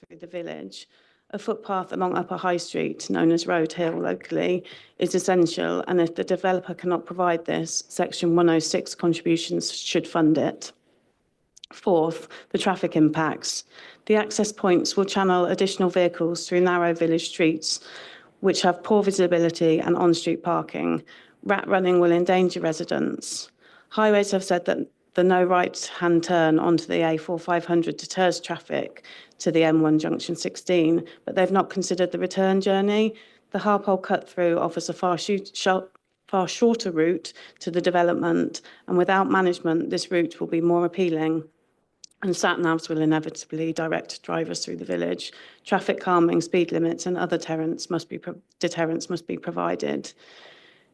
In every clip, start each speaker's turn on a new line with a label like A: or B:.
A: through the village. A footpath along Upper High Street, known as Road Hill locally, is essential, and if the developer cannot provide this, Section 106 contributions should fund it. Fourth, the traffic impacts. The access points will channel additional vehicles through narrow village streets, which have poor visibility and on-street parking. Rat running will endanger residents. Highways have said that the no right-hand turn onto the A4 500 deters traffic to the M1 junction 16, but they've not considered the return journey. The Harpole cut-through offers a far shorter route to the development, and without management, this route will be more appealing, and sat-navs will inevitably direct drivers through the village. Traffic calming, speed limits, and other deterrents must be provided.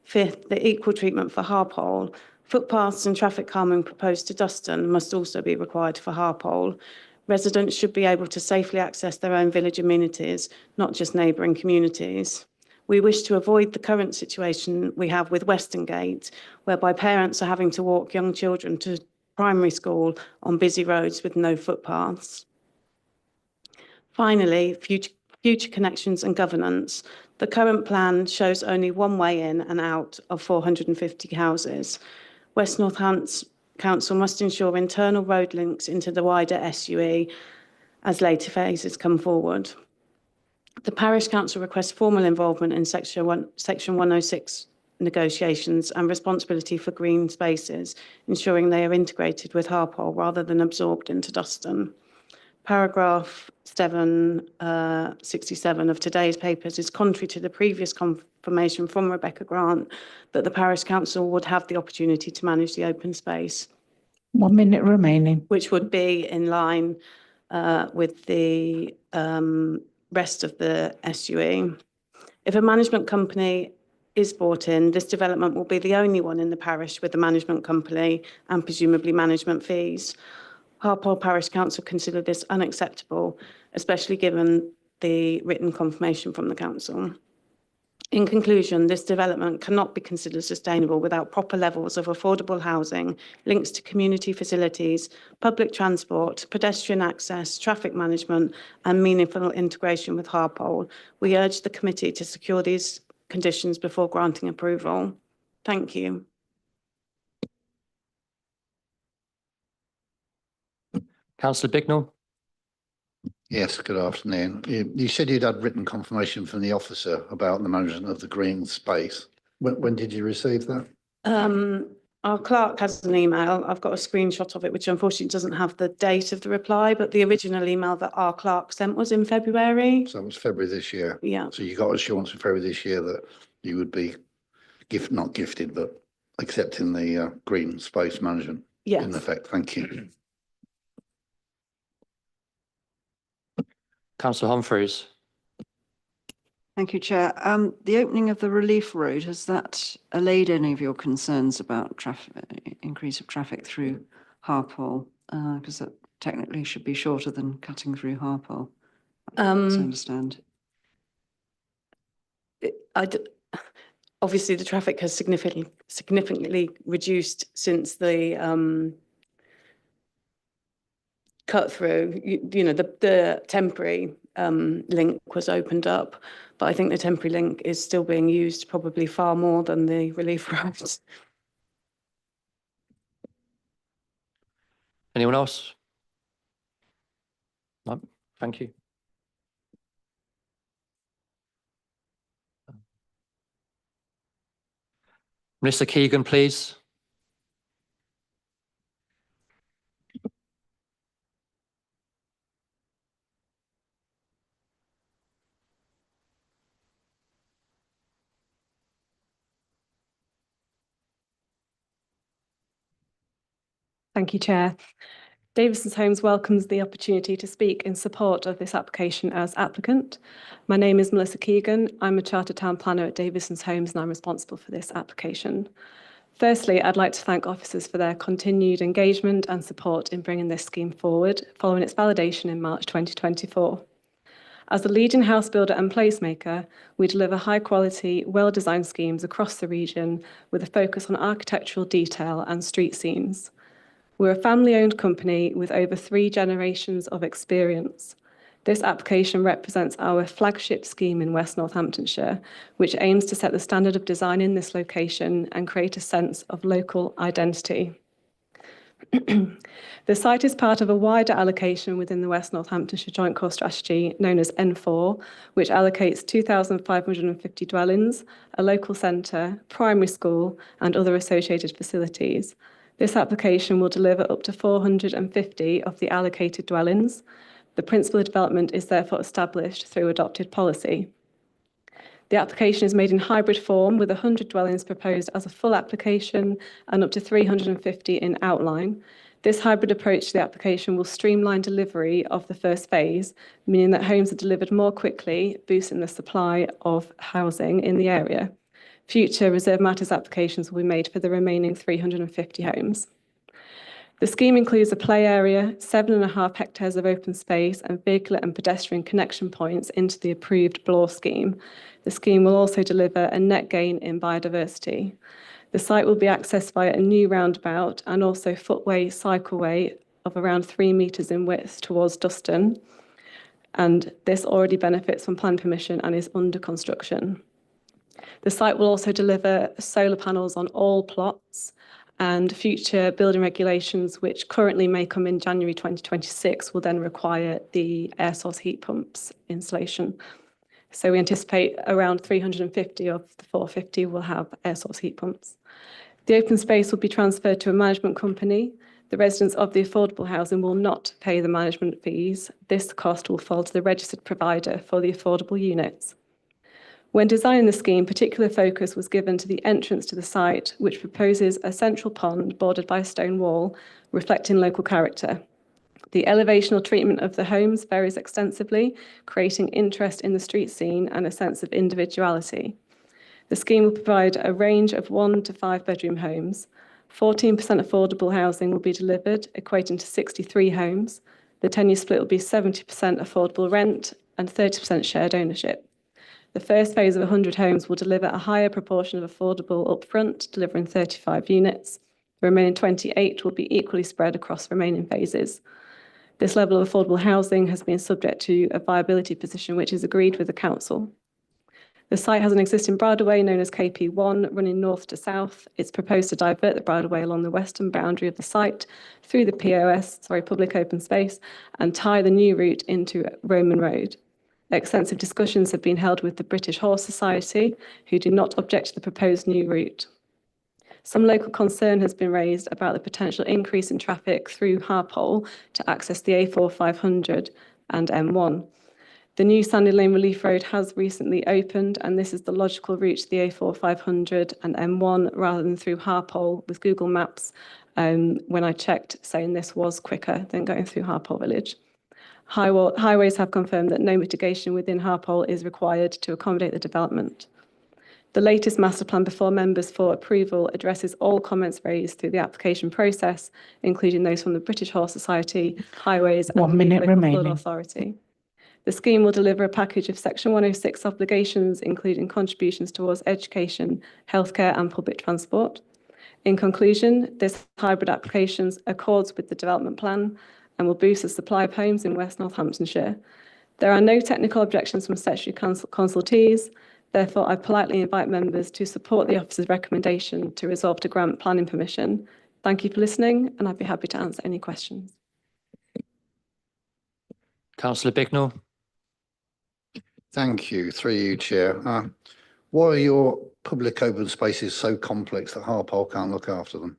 A: Fifth, the equal treatment for Harpole. Footpaths and traffic calming proposed to Duston must also be required for Harpole. Residents should be able to safely access their own village amenities, not just neighbouring communities. We wish to avoid the current situation we have with Western Gate, whereby parents are having to walk young children to primary school on busy roads with no footpaths. Finally, future connections and governance. The current plan shows only one way in and out of 450 houses. West Northants Council must ensure internal road links into the wider SUE as later phases come forward. The Parish Council requests formal involvement in Section 106 negotiations and responsibility for green spaces, ensuring they are integrated with Harpole rather than absorbed into Duston. Paragraph 767 of today's papers is contrary to the previous confirmation from Rebecca Grant that the Parish Council would have the opportunity to manage the open space.
B: 1 minute remaining.
A: Which would be in line with the rest of the SUE. If a management company is brought in, this development will be the only one in the parish with a management company and presumably management fees. Harpole Parish Council consider this unacceptable, especially given the written confirmation from the council. In conclusion, this development cannot be considered sustainable without proper levels of affordable housing, links to community facilities, public transport, pedestrian access, traffic management, and meaningful integration with Harpole. We urge the committee to secure these conditions before granting approval. Thank you.
C: Councillor Bignell.
D: Yes, good afternoon. You said you'd had written confirmation from the officer about the management of the green space. When did you receive that?
A: Our clerk has an email. I've got a screenshot of it, which unfortunately doesn't have the date of the reply, but the original email that our clerk sent was in February.
D: So it was February this year?
A: Yeah.
D: So you got assurance in February this year that you would be not gifted, but accepting the green space management?
A: Yes.
D: In effect. Thank you.
C: Councillor Humphreys.
E: Thank you, Chair. The opening of the relief road, has that allayed any of your concerns about increase of traffic through Harpole? Because that technically should be shorter than cutting through Harpole, as I understand.
A: Obviously, the traffic has significantly reduced since the cut through. You know, the temporary link was opened up, but I think the temporary link is still being used probably far more than the relief roads.
C: Anyone else? No, thank you. Melissa Keegan, please.
F: Thank you, Chair. Davison's Homes welcomes the opportunity to speak in support of this application as applicant. My name is Melissa Keegan. I'm a Chartered Town Planner at Davison's Homes and I'm responsible for this application. Firstly, I'd like to thank officers for their continued engagement and support in bringing this scheme forward following its validation in March 2024. As the leading house builder and placemaker, we deliver high-quality, well-designed schemes across the region with a focus on architectural detail and street scenes. We're a family-owned company with over 3 generations of experience. This application represents our flagship scheme in West Northamptonshire, which aims to set the standard of design in this location and create a sense of local identity. The site is part of a wider allocation within the West Northamptonshire Joint Core Strategy known as N4, which allocates 2,550 dwellings, a local centre, primary school and other associated facilities. This application will deliver up to 450 of the allocated dwellings. The principle of development is therefore established through adopted policy. The application is made in hybrid form with 100 dwellings proposed as a full application and up to 350 in outline. This hybrid approach to the application will streamline delivery of the first phase, meaning that homes are delivered more quickly, boosting the supply of housing in the area. Future Reserve Matters applications will be made for the remaining 350 homes. The scheme includes a play area, 7.5 hectares of open space and vehicular and pedestrian connection points into the approved Bloor scheme. The scheme will also deliver a net gain in biodiversity. The site will be accessed via a new roundabout and also footway, cycleway of around 3 metres in width towards Duston. And this already benefits from planning permission and is under construction. The site will also deliver solar panels on all plots, and future building regulations, which currently may come in January 2026, will then require the air source heat pumps installation. So we anticipate around 350 of the 450 will have air source heat pumps. The open space will be transferred to a management company. The residents of the affordable housing will not pay the management fees. This cost will fall to the registered provider for the affordable units. When designing the scheme, particular focus was given to the entrance to the site, which proposes a central pond bordered by a stone wall, reflecting local character. The elevational treatment of the homes varies extensively, creating interest in the street scene and a sense of individuality. The scheme will provide a range of 1 to 5 bedroom homes. 14% affordable housing will be delivered, equating to 63 homes. The 10-year split will be 70% affordable rent and 30% shared ownership. The first phase of 100 homes will deliver a higher proportion of affordable upfront, delivering 35 units. The remaining 28 will be equally spread across remaining phases. This level of affordable housing has been subject to a viability position which is agreed with the council. The site has an existing bridleway known as KP1 running north to south. It's proposed to divert the bridleway along the western boundary of the site through the public open space, and tie the new route into Roman Road. Extensive discussions have been held with the British Horse Society, who do not object to the proposed new route. Some local concern has been raised about the potential increase in traffic through Harpole to access the A4500 and M1. The new Sandy Lane Relief Road has recently opened, and this is the logical route to the A4500 and M1 rather than through Harpole, with Google Maps, when I checked, saying this was quicker than going through Harpole Village. Highways have confirmed that no mitigation within Harpole is required to accommodate the development. The latest master plan before members for approval addresses all comments raised through the application process, including those from the British Horse Society, Highways and
B: 1
F: the
B: minute
F: Local Flood
B: remaining.
F: Authority. The scheme will deliver a package of Section 106 obligations, including contributions towards education, healthcare and public transport. In conclusion, this hybrid application accords with the development plan and will boost the supply of homes in West Northamptonshire. There are no technical objections from statutory consultees. Therefore, I politely invite members to support the officer's recommendation to resolve to grant planning permission. Thank you for listening, and I'd be happy to answer any questions.
C: Councillor Bignell.
D: Thank you, through you, Chair. Why are your public open spaces so complex that Harpole can't look after them?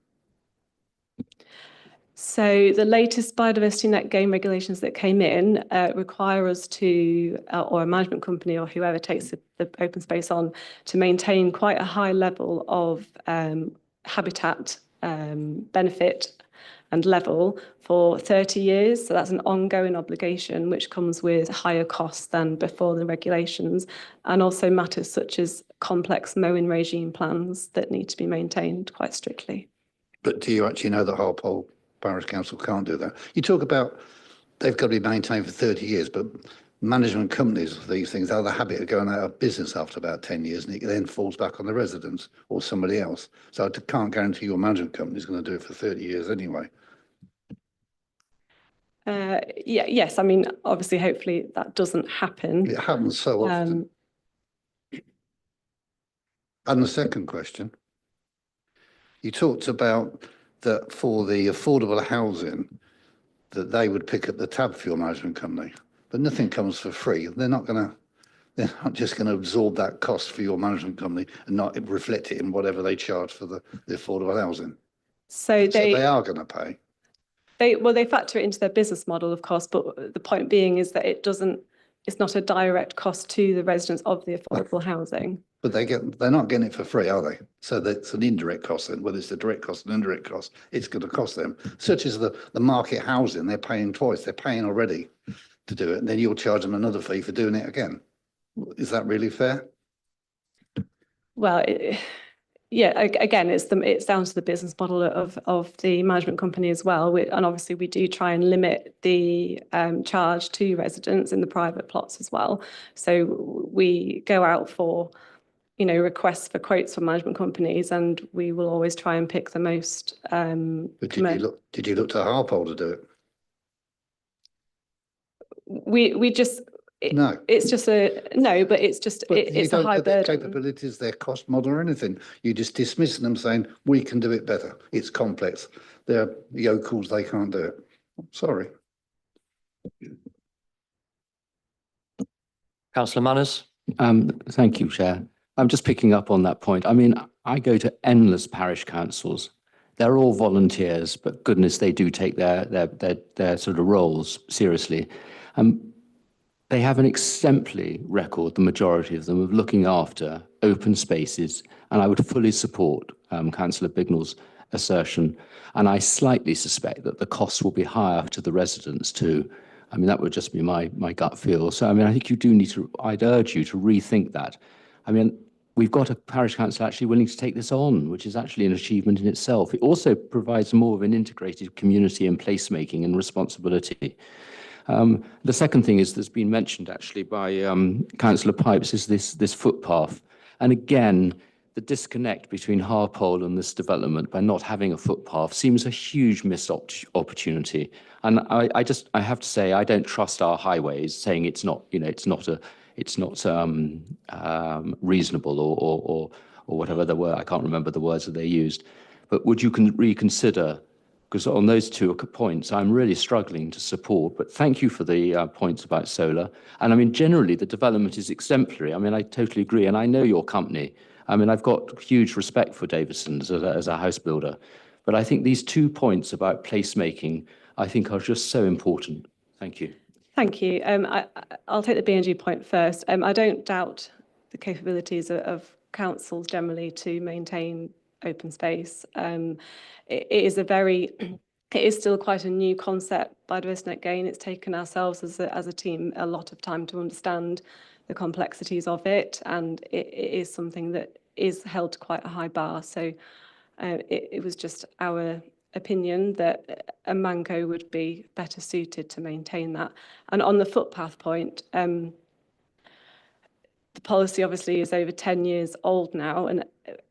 F: So the latest biodiversity net gain regulations that came in require us to, or a management company or whoever takes the open space on, to maintain quite a high level of habitat benefit and level for 30 years. So that's an ongoing obligation which comes with higher costs than before the regulations, and also matters such as complex mowing regime plans that need to be maintained quite strictly.
D: But do you actually know that Harpole Parish Council can't do that? You talk about they've got to be maintained for 30 years, but management companies of these things have the habit of going out of business after about 10 years, and it then falls back on the residents or somebody else. So I can't guarantee your management company is going to do it for 30 years anyway.
F: Yes, I mean, obviously, hopefully that doesn't happen.
D: It happens so often.
F: Um,
D: And the second question, you talked about that for the affordable housing, that they would pick up the tab for your management company, but nothing comes for free. They're not just going to absorb that cost for your management company and not reflect it in whatever they charge for the affordable housing.
F: so
D: So they are going to pay.
F: They factor it into their business model, of course, but the point being is that it's not a direct cost to the residents of the affordable housing.
D: But they're not getting it for free, are they? So that's an indirect cost then, whether it's a direct cost and indirect cost, it's going to cost them. Such as the market housing, they're paying twice. They're paying already to do it, and then you'll charge them another fee for doing it again. Is that really fair?
F: Well, again, it's down to the business model of the management company as well. And obviously we do try and limit the charge to residents in the private plots as well. So we go out for, requests for quotes from management companies, and we will always try and pick the most.
D: But did you look to Harpole to do it?
F: We just.
D: No.
F: It's just but it's just,
D: But
F: it's
D: you
F: a
D: don't
F: high
D: know their
F: burden.
D: capabilities, their cost model or anything. You just dismiss them saying, we can do it better. It's complex. They're yokels, they can't do it. Sorry.
C: Councillor Manners.
G: Thank you, Chair. I'm just picking up on that point. I mean, I go to endless parish councils. They're all volunteers, but goodness, they do take their sort of roles seriously. They have an exemplary record, the majority of them, of looking after open spaces, and I would fully support Councillor Bignell's assertion. And I slightly suspect that the costs will be higher to the residents too. I mean, that would just be my gut feel. So, I mean, I think you do need to, I'd urge you to rethink that. I mean, we've got a parish council actually willing to take this on, which is actually an achievement in itself. It also provides more of an integrated community and placemaking and responsibility. The second thing is, that's been mentioned actually by Councillor Pipes, is this footpath. And again, the disconnect between Harpole and this development by not having a footpath seems a huge missed opportunity. And I have to say, I don't trust our highways saying it's not, it's not reasonable or whatever the word, I can't remember the words that they used. But would you reconsider? Because on those two points, I'm really struggling to support. But thank you for the points about solar. And I mean, generally, the development is exemplary. I mean, I totally agree. And I know your company. I mean, I've got huge respect for Davidson's as a house builder. But I think these 2 points about placemaking, I think, are just so important. Thank you.
F: Thank you. I'll take the B&G point first. I don't doubt the capabilities of councils generally to maintain open space. It is still quite a new concept, biodiversity net gain. It's taken ourselves as a team a lot of time to understand the complexities of it, and it is something that is held to quite a high bar. So it was just our opinion that a mango would be better suited to maintain that. And on the footpath point, the policy obviously is over 10 years old now, and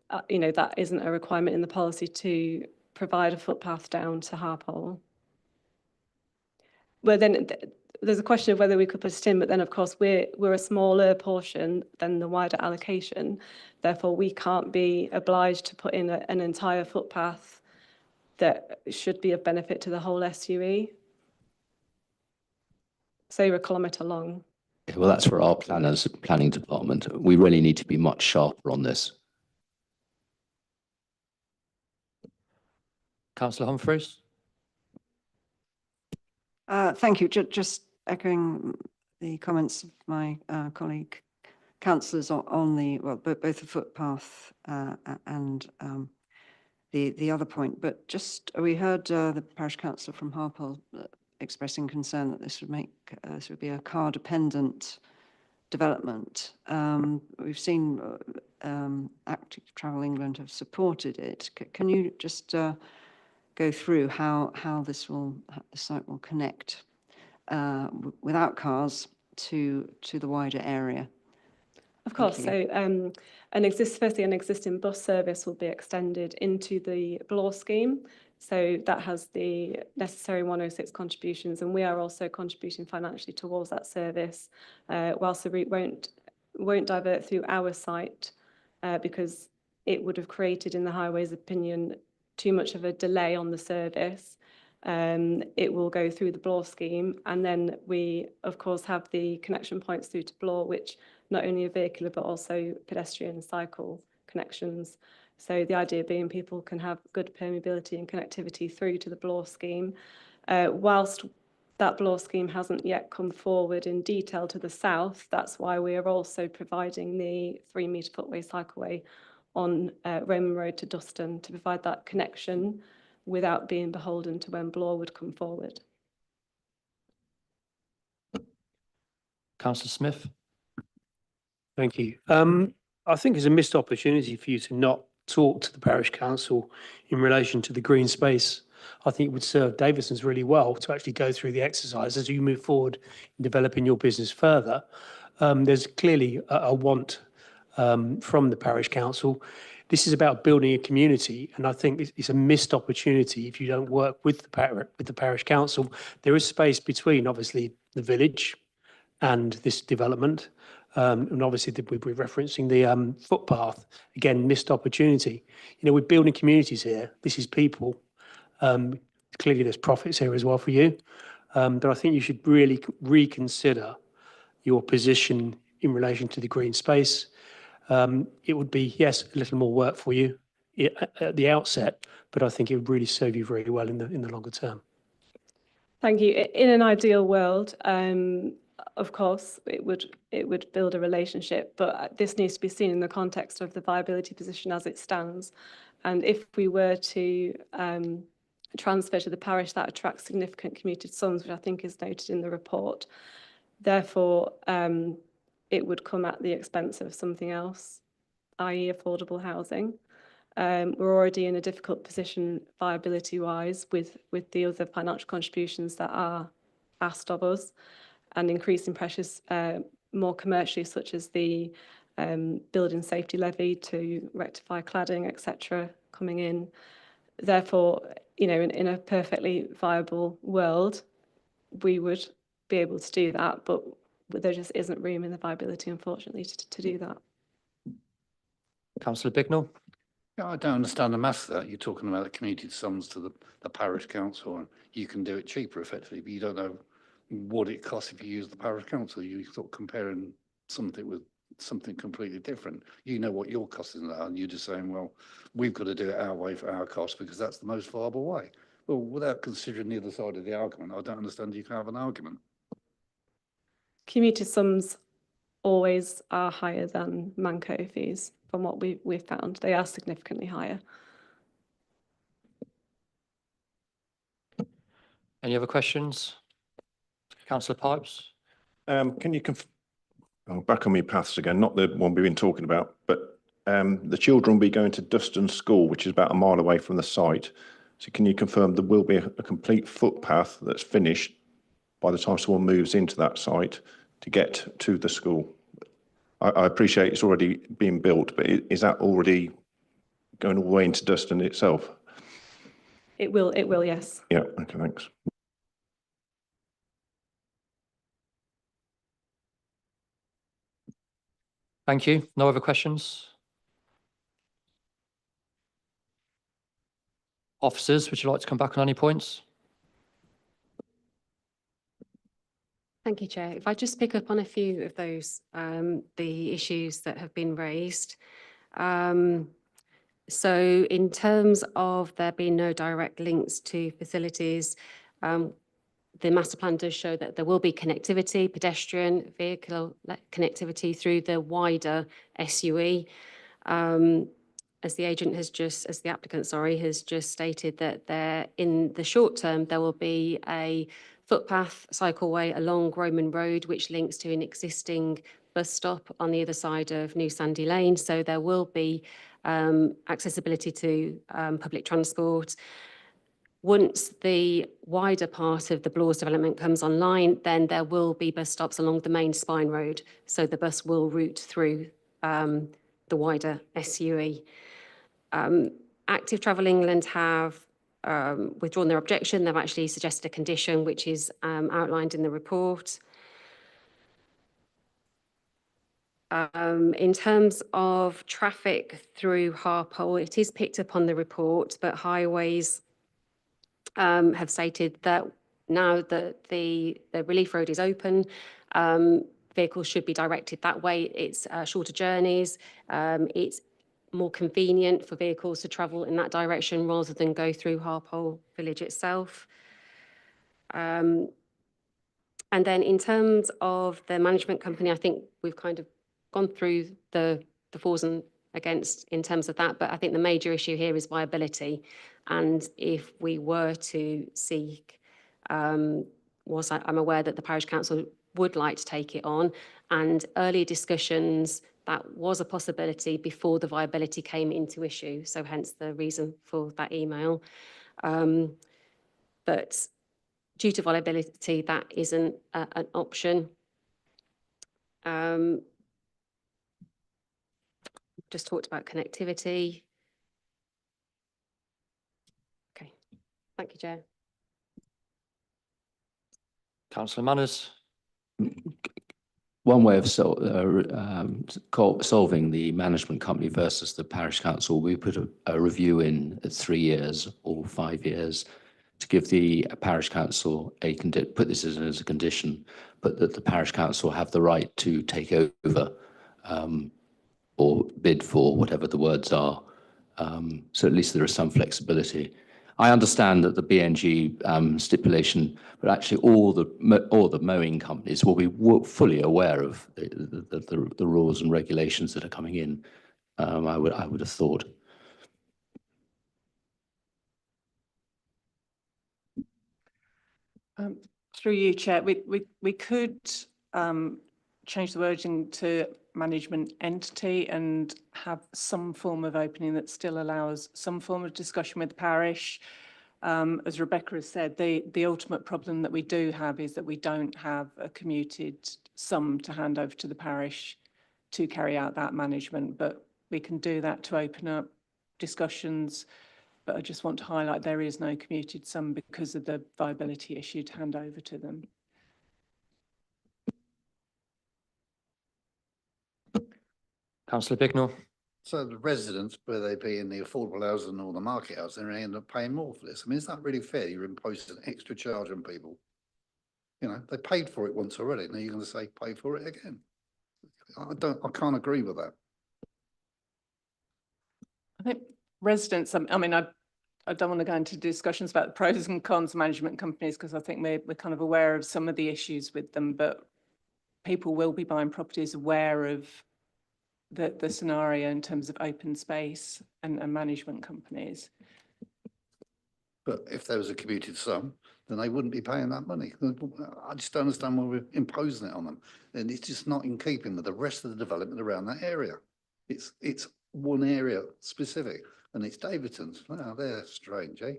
F: that isn't a requirement in the policy to provide a footpath down to Harpole. Well, then there's a question of whether we could put it in, but then of course we're a smaller portion than the wider allocation. Therefore, we can't be obliged to put in an entire footpath that should be of benefit to the whole SUE. So you're a kilometre long.
G: Well, that's for our planning department. We really need to be much sharper on this.
C: Councillor Humphreys.
E: Thank you. Just echoing the comments of my colleague councillors on both the footpath and the other point. But just we heard the parish councillor from Harpole expressing concern that this would be a car dependent development. We've seen Active Travel England have supported it. Can you just go through how the site will connect without cars to the wider area?
F: Of course. So firstly, an existing bus service will be extended into the Blore scheme. So that has the necessary 106 contributions, and we are also contributing financially towards that service, whilst the route won't divert through our site because it would have created, in the Highways opinion, too much of a delay on the service. It will go through the Blore scheme, and then we, of course, have the connection points through to Blore, which not only are vehicular but also pedestrian and cycle connections. So the idea being people can have good permeability and connectivity through to the Blore scheme. Whilst that Blore scheme hasn't yet come forward in detail to the south, that's why we are also providing the 3-metre footway cycleway on Roman Road to Duston to provide that connection without being beholden to when Blore would come forward.
C: Councillor Smith.
H: Thank you. I think it's a missed opportunity for you to not talk to the parish council in relation to the green space. I think it would serve Davison's really well to actually go through the exercise as you move forward in developing your business further. There's clearly a want from the parish council. This is about building a community, and I think it's a missed opportunity if you don't work with the parish council. There is space between, obviously, the village and this development. And obviously we're referencing the footpath, again, missed opportunity. You know, we're building communities here. This is people. Clearly there's profits here as well for you. But I think you should really reconsider your position in relation to the green space. It would be, yes, a little more work for you at the outset, but I think it would really serve you very well in the longer term.
F: Thank you. In an ideal world, of course, it would build a relationship, but this needs to be seen in the context of the viability position as it stands. And if we were to transfer to the parish, that attracts significant commuted sums, which I think is noted in the report. Therefore, it would come at the expense of something else, i.e. affordable housing. We're already in a difficult position viability-wise with the other financial contributions that are asked of us, and increasing pressures more commercially, such as the building safety levy to rectify cladding, etc., coming in. Therefore, you know, in a perfectly viable world, we would be able to do that, but there just isn't room in the viability, unfortunately, to do that.
C: Councillor Bignell.
D: Yeah, I don't understand the maths of that. You're talking about the community sums to the parish council, and you can do it cheaper effectively, but you don't know what it costs if you use the parish council. You sort of comparing something with something completely different. You know what your costs are, and you're just saying, well, we've got to do it our way for our cost because that's the most viable way. Well, without considering the other side of the argument, I don't understand you can have an argument.
F: Commuted sums always are higher than Manco fees. From what we've found, they are significantly higher.
C: Any other questions? Councillor Pipes.
I: Can you back on my paths again, not the one we've been talking about, but the children will be going to Duston School, which is about a mile away from the site. So can you confirm there will be a complete footpath that's finished by the time someone moves into that site to get to the school? I appreciate it's already being built, but is that already going all the way into Duston itself?
F: It will, yes.
I: Yeah, okay, thanks.
C: Thank you. No other questions? Officers, would you like to come back on any points?
J: Thank you, Chair. If I just pick up on a few of those, the issues that have been raised. So in terms of there being no direct links to facilities, the master plan does show that there will be connectivity, pedestrian, vehicle connectivity through the wider SUE. As the applicant, has just stated that there, in the short term, there will be a footpath cycleway along Roman Road, which links to an existing bus stop on the other side of New Sandy Lane. So there will be accessibility to public transport. Once the wider part of the Blores development comes online, then there will be bus stops along the main spine road. So the bus will route through the wider SUE. Active Travel England have withdrawn their objection. They've actually suggested a condition which is outlined in the report. In terms of traffic through Harpole, it is picked up on the report, but Highways have stated that now that the relief road is open, vehicles should be directed that way. It's shorter journeys. It's more convenient for vehicles to travel in that direction rather than go through Harpole village itself. And then in terms of the management company, I think we've kind of gone through the fors and against in terms of that, but I think the major issue here is viability. And if we were to seek, I'm aware that the parish council would like to take it on, and earlier discussions, that was a possibility before the viability came into issue. So hence the reason for that email. But due to viability, that isn't an option. Just talked about connectivity. Okay, thank you, Chair.
C: Councillor Manners.
G: One way of solving the management company versus the parish council, we put a review in at 3 years or 5 years to give the parish council put this as a condition, but that the parish council have the right to take over or bid for, whatever the words are. So at least there is some flexibility. I understand that the BNG stipulation, but actually all the mowing companies will be fully aware of the rules and regulations that are coming in. I would have thought.
B: Through you, Chair, we could change the wording to management entity and have some form of opening that still allows some form of discussion with the parish. As Rebecca has said, the ultimate problem that we do have is that we don't have a commuted sum to hand over to the parish to carry out that management, but we can do that to open up discussions. But I just want to highlight there is no commuted sum because of the viability issue to hand over to them.
C: Councillor Bignell.
D: So the residents, whether they be in the affordable housing or the market housing, they end up paying more for this. I mean, is that really fair? You're imposing an extra charge on people. You know, they paid for it once already. Now you're going to say pay for it again. I can't agree with that.
B: I think residents, I mean, I don't want to go into discussions about the pros and cons of management companies because I think we're kind of aware of some of the issues with them, but people will be buying properties aware of the scenario in terms of open space and management companies.
D: But if there was a commuted sum, then they wouldn't be paying that money. I just don't understand why we're imposing it on them. And it's just not in keeping with the rest of the development around that area. It's one area specific, and it's Davidton's. Wow, they're strange, eh?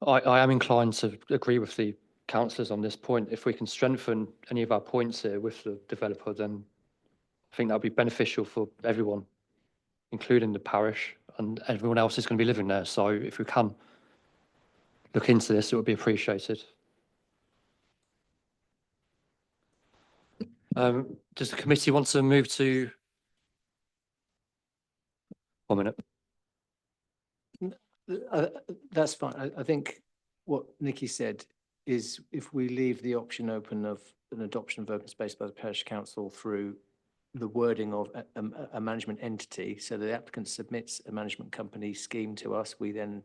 C: I am inclined to agree with the councillors on this point. If we can strengthen any of our points here with the developer, then I think that would be beneficial for everyone, including the parish, and everyone else is going to be living there. So if we can look into this, it would be appreciated. Does the committee want to move to 1 minute?
K: That's fine. I think what Nikki said is if we leave the option open of an adoption of open space by the parish council through the wording of a management entity, so the applicant submits a management company scheme to us, we then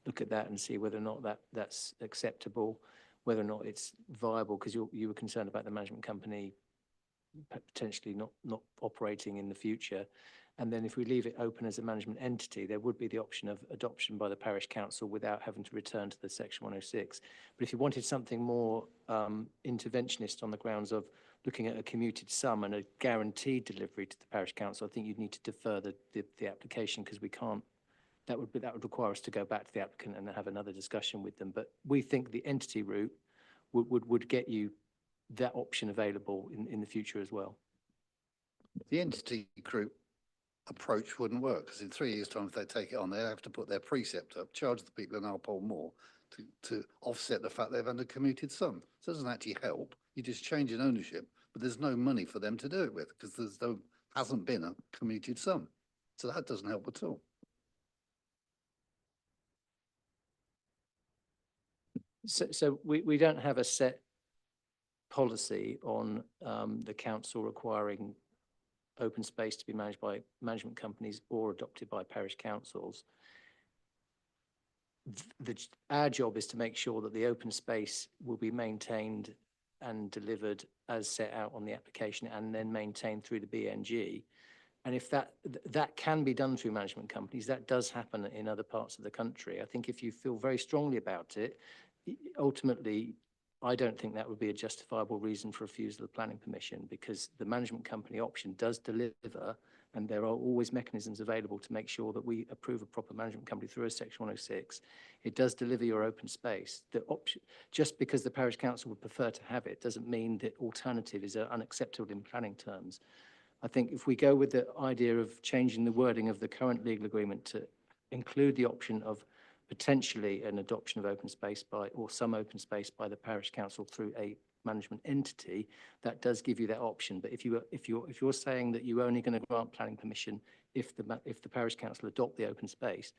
K: look at that and see whether or not that's acceptable, whether or not it's viable, because you were concerned about the management company potentially not operating in the future. And then if we leave it open as a management entity, there would be the option of adoption by the parish council without having to return to the section 106. But if you wanted something more interventionist on the grounds of looking at a commuted sum and a guaranteed delivery to the parish council, I think you'd need to defer the application, because we can't, that would require us to go back to the applicant and have another discussion with them. But we think the entity route would get you that option available in the future as well.
D: The entity group approach wouldn't work, because in 3 years' time, if they take it on, they have to put their precept up, charge the people in Alpole more to offset the fact they've under-commuted some. So it doesn't actually help. You just change in ownership, but there's no money for them to do it with, because hasn't been a commuted sum. So that doesn't help at all.
K: So we don't have a set policy on the council requiring open space to be managed by management companies or adopted by parish councils. Our job is to make sure that the open space will be maintained and delivered as set out on the application and then maintained through the BNG. And if that can be done through management companies, that does happen in other parts of the country. I think if you feel very strongly about it, ultimately, I don't think that would be a justifiable reason for refusal of planning permission, because the management company option does deliver, and there are always mechanisms available to make sure that we approve a proper management company through a Section 106. It does deliver your open space. The option, just because the parish council would prefer to have it, doesn't mean that alternative is unacceptable in planning terms. I think if we go with the idea of changing the wording of the current legal agreement to include the option of potentially an adoption of open space or some open space by the parish council through a management entity, that does give you that option. But if you're saying that you're only going to grant planning permission if the parish council adopt the open space,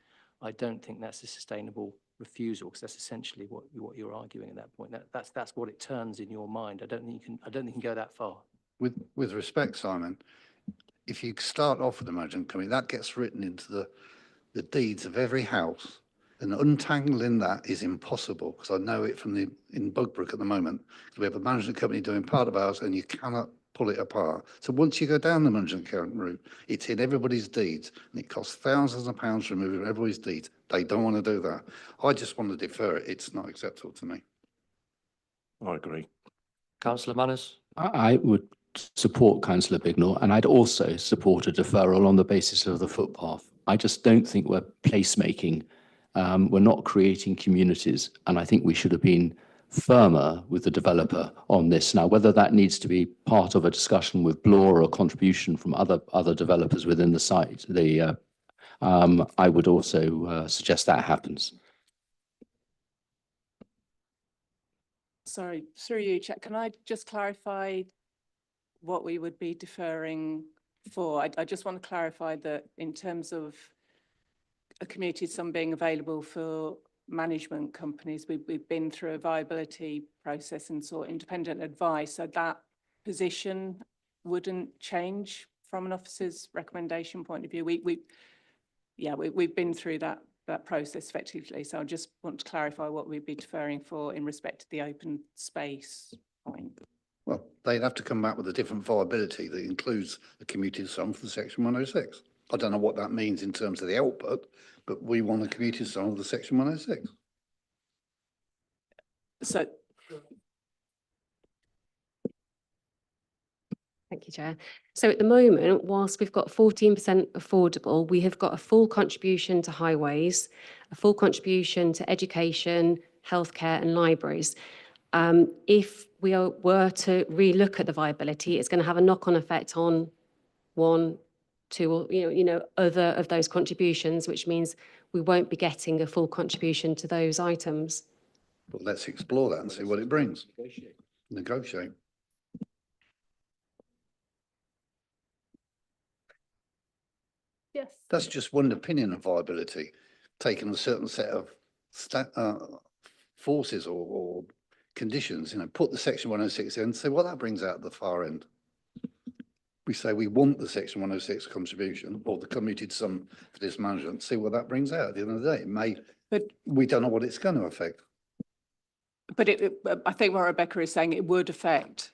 K: I don't think that's a sustainable refusal, because that's essentially what you're arguing at that point. That's what it turns in your mind. I don't think you can go that far.
D: With respect, Simon, if you start off with the management company, that gets written into the deeds of every house, and untangling that is impossible, because I know it from in Bugbrook at the moment. We have a management company doing part of ours, and you cannot pull it apart. So once you go down the management account route, it's in everybody's deeds, and it costs thousands of pounds to remove everybody's deeds. They don't want to do that. I just want to defer it. It's not acceptable to me.
I: I agree.
C: Councillor Manners?
G: I would support Councillor Bignell, and I'd also support a deferral on the basis of the footpath. I just don't think we're placemaking. We're not creating communities, and I think we should have been firmer with the developer on this. Now, whether that needs to be part of a discussion with Bloor or a contribution from other developers within the site, I would also suggest that happens.
B: Sorry, through you, Chair, can I just clarify what we would be deferring for? I just want to clarify that in terms of a community sum being available for management companies, we've been through a viability process and sought independent advice, so that position wouldn't change from an officer's recommendation point of view. We've been through that process effectively, so I just want to clarify what we'd be deferring for in respect to the open space point.
D: Well, they'd have to come back with a different viability that includes the commuted sum for Section 106. I don't know what that means in terms of the output, but we want a commuted sum of the Section 106.
B: So,
J: Thank you, Chair. So at the moment, whilst we've got 14% affordable, we have got a full contribution to highways, a full contribution to education, healthcare and libraries. If we were to relook at the viability, it's going to have a knock-on effect on one, two, or other of those contributions, which means we won't be getting a full contribution to those items.
D: Well, let's explore that and see what it brings. Negotiate.
B: yes.
D: That's just one opinion of viability, taking a certain set of forces or conditions, put the Section 106 in, say what that brings out at the far end. We say we want the Section 106 contribution or the commuted sum for this management, see what that brings out at the end of the day. It may, but we don't know what it's going to affect.
B: But I think what Rebecca is saying, it would affect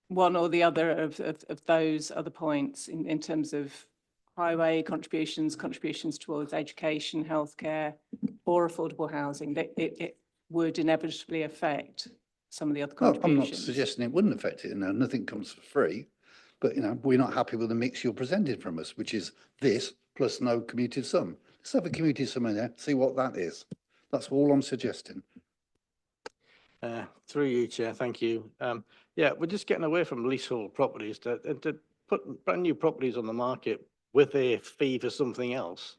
B: one or the other of those other points in terms of highway contributions towards education, healthcare, or affordable housing. It would inevitably affect some of the other contributions.
D: I'm not suggesting it wouldn't affect it. Nothing comes for free, but we're not happy with the mix you're presented from us, which is this plus no commuted sum. Let's have a commuted sum in there, see what that is. That's all I'm suggesting.
L: Through you, Chair, thank you. Yeah, we're just getting away from leasehold properties to put brand new properties on the market with a fee for something else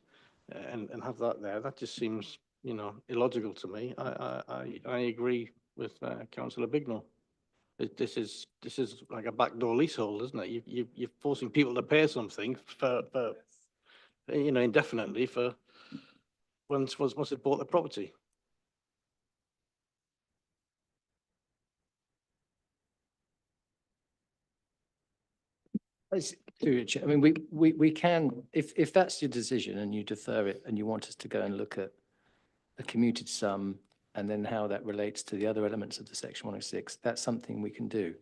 L: and have that there. That just seems, illogical to me. I agree with Councillor Bignell. This is like a backdoor leasehold, isn't it? You're forcing people to pay something for indefinitely for once they've bought the property.
K: I mean, we can, if that's your decision and you defer it and you want us to go and look at a commuted sum and then how that relates to the other elements of the Section 106, that's something we can do.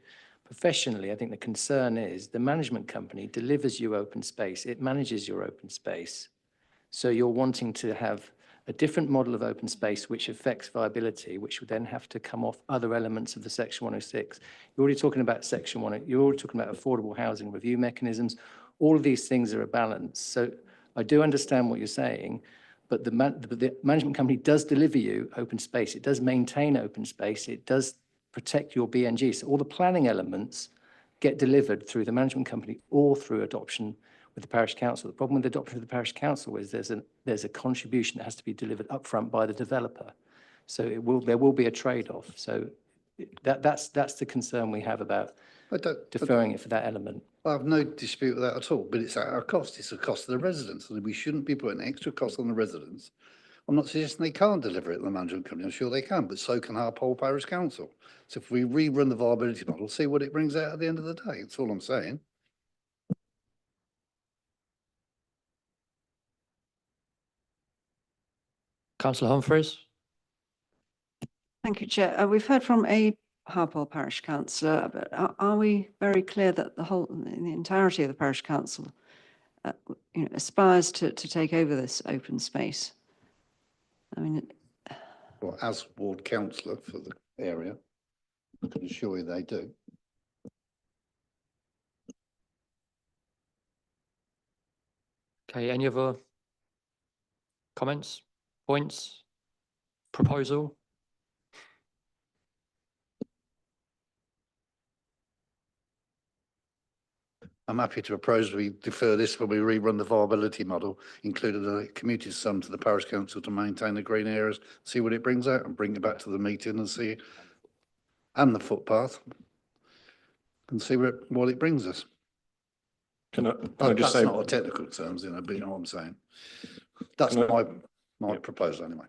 K: Professionally, I think the concern is the management company delivers you open space. It manages your open space. So you're wanting to have a different model of open space which affects viability, which would then have to come off other elements of the Section 106. You're already talking about Section 1, you're already talking about affordable housing review mechanisms. All of these things are a balance. So I do understand what you're saying, but the management company does deliver you open space. It does maintain open space. It does protect your BNG. So all the planning elements get delivered through the management company or through adoption with the parish council. The problem with adoption of the parish council is there's a contribution that has to be delivered upfront by the developer. So there will be a trade-off. So that's the concern we have about deferring it for that element.
D: I have no dispute with that at all, but it's at our cost. It's a cost to the residents, and we shouldn't be putting extra costs on the residents. I'm not suggesting they can't deliver it, the management company. I'm sure they can, but so can Harpole Parish Council. So if we rerun the viability model, see what it brings out at the end of the day. That's all I'm saying.
C: Councillor Humphreys?
E: Thank you, Chair. We've heard from a Harpole Parish Councillor, but are we very clear that the entirety of the Parish Council aspires to take over this open space? I mean,
D: Well, as ward councillor for the area, I can assure you they do.
C: Okay, any other comments, points, proposal?
D: I'm happy to propose we defer this when we rerun the viability model, including the commuted sum to the parish council to maintain the green areas, see what it brings out and bring it back to the meeting and see, and the footpath, and see what it brings us.
I: Can I just
D: That's
I: say,
D: not a technical terms, but you know what I'm saying. That's my proposal anyway.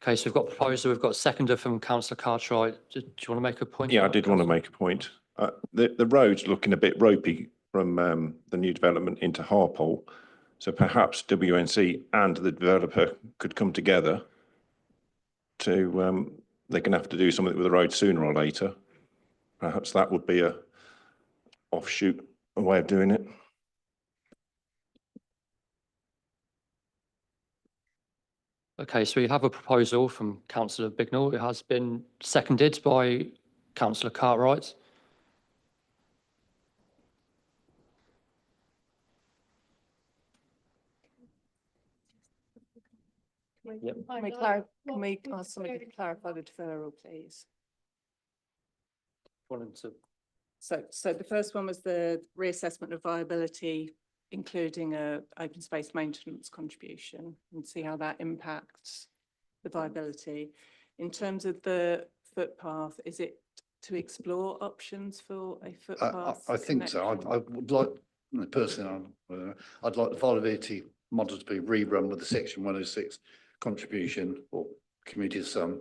C: Okay, so we've got proposal, we've got a seconder from Councillor Cartwright. Do you want to make a point?
I: yeah, I did want to make a point. The road's looking a bit ropey from the new development into Harpole. So perhaps WNC and the developer could come together to, they're going to have to do something with the road sooner or later. Perhaps that would be a offshoot, a way of doing it.
C: Okay, so we have a proposal from Councillor Bignell. It has been seconded by Councillor Cartwright. Yep.
B: Can we ask somebody to clarify the deferral, please? So the first one was the reassessment of viability, including a open space maintenance contribution, and see how that impacts the viability. In terms of the footpath, is it to explore options for a footpath?
D: I think so. I would like, personally, I'd like the viability model to be rerun with the Section 106 contribution or commuted sum,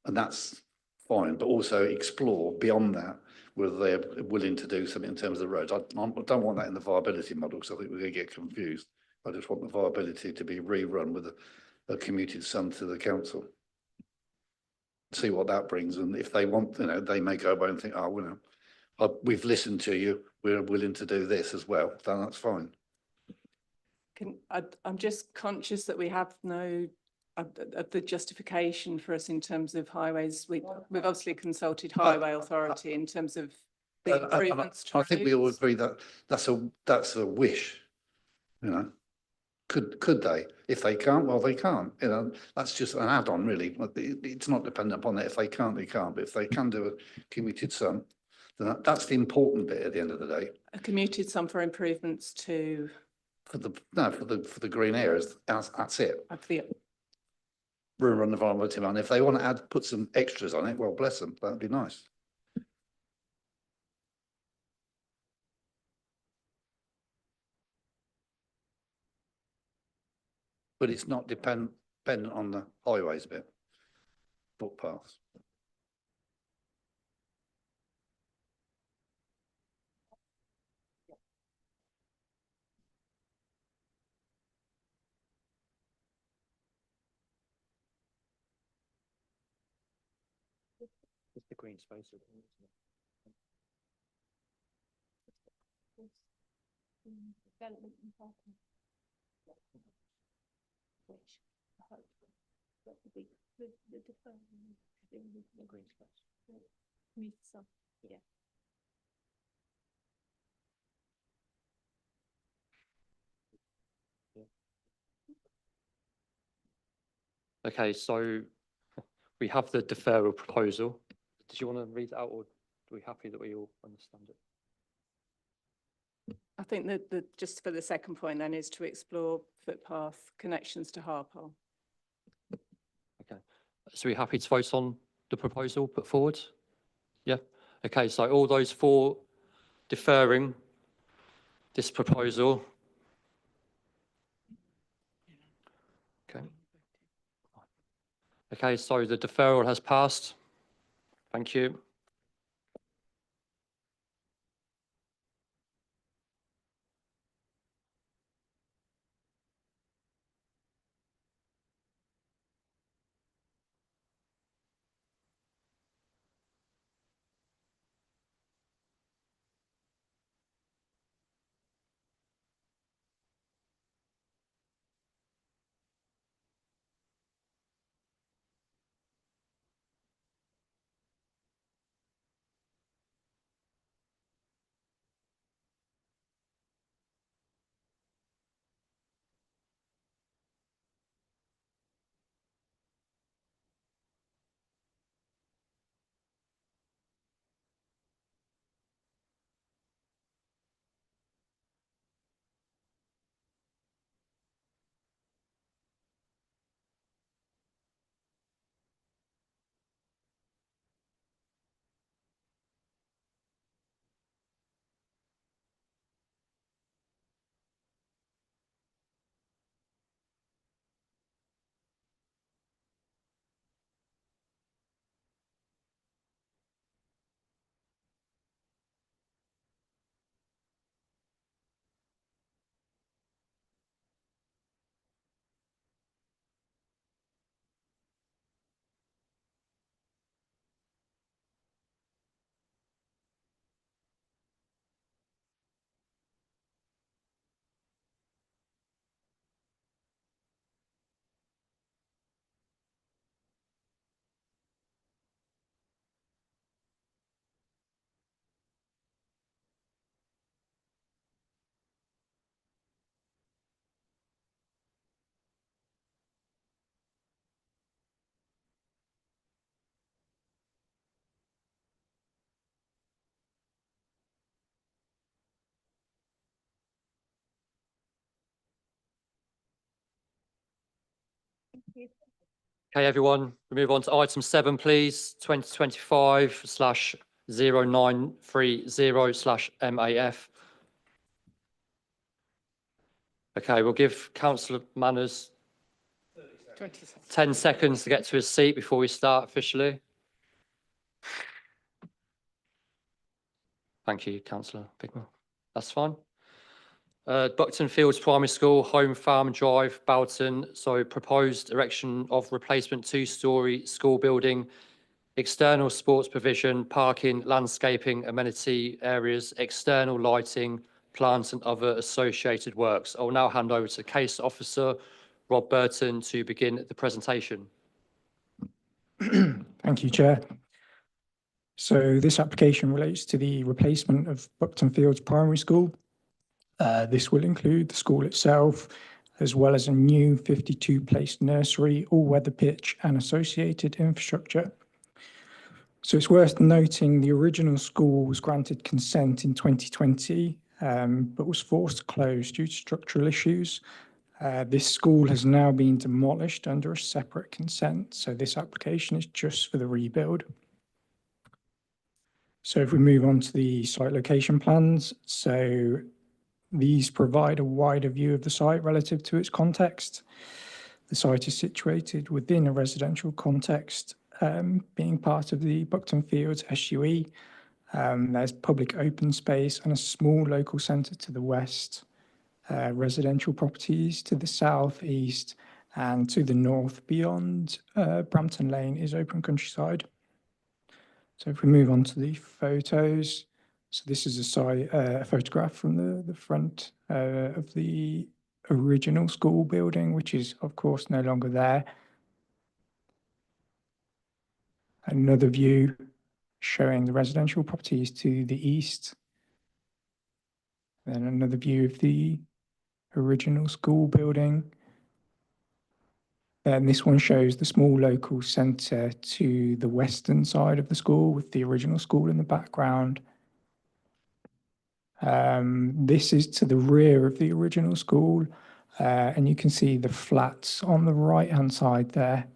D: and that's fine, but also explore beyond that whether they're willing to do something in terms of the roads. I don't want that in the viability model because I think we're going to get confused. I just want the viability to be rerun with a commuted sum to the council. See what that brings, and if they want, they may go away and think, oh, we've listened to you, we're willing to do this as well, then that's fine.
B: I'm just conscious that we have no the justification for us in terms of highways. We've obviously consulted Highway Authority in terms of the improvements to
D: I think we all
B: roads.
D: agree that that's a wish. Could they? If they can't, well, they can't. That's just an add-on, really. It's not dependent upon that. If they can't, they can't. But if they can do a commuted sum, then that's the important bit at the end of the day.
B: A commuted sum for improvements to
D: for the green areas, that's it.
B: That's the,
D: Rural and environmental, and if they want to put some extras on it, well, bless them, that'd be nice. But it's not dependent on the highways bit, footpaths.
C: It's the green space. Okay, so we have the deferral proposal. Did you want to read it out, or are we happy that we all understand it?
B: I think that just for the second point then is to explore footpath connections to Harpole.
C: Okay, so we're happy to vote on the proposal put forward? Yeah, okay, so all those for deferring this proposal? Okay. Okay, so the deferral has passed. Thank you. Okay, everyone, we move on to item 7, please. 2025/0930/MAF. Okay, we'll give Councillor Manners 10 seconds to get to his seat before we start officially. Thank you, Councillor Bignell. That's fine. Buckton Fields Primary School, Home Farm Drive, Boughton. So proposed erection of replacement 2-storey school building, external sports provision, parking, landscaping, amenity areas, external lighting, plants and other associated works. I will now hand over to Case Officer Rob Burton to begin the presentation.
M: Thank you, Chair. So this application relates to the replacement of Buckton Fields Primary School. This will include the school itself, as well as a new 52-place nursery, all-weather pitch and associated infrastructure. So it's worth noting the original school was granted consent in 2020 but was forced to close due to structural issues. This school has now been demolished under a separate consent, so this application is just for the rebuild. So if we move on to the site location plans, so these provide a wider view of the site relative to its context. The site is situated within a residential context, being part of the Buckton Fields SUE. There's public open space and a small local centre to the west, residential properties to the south, east, and to the north beyond Brampton Lane is open countryside. So if we move on to the photos, so this is a photograph from the front of the original school building, which is of course no longer there. Another view showing the residential properties to the east. Then another view of the original school building. And this one shows the small local centre to the western side of the school with the original school in the background. This is to the rear of the original school, and you can see the flats on the right-hand side there.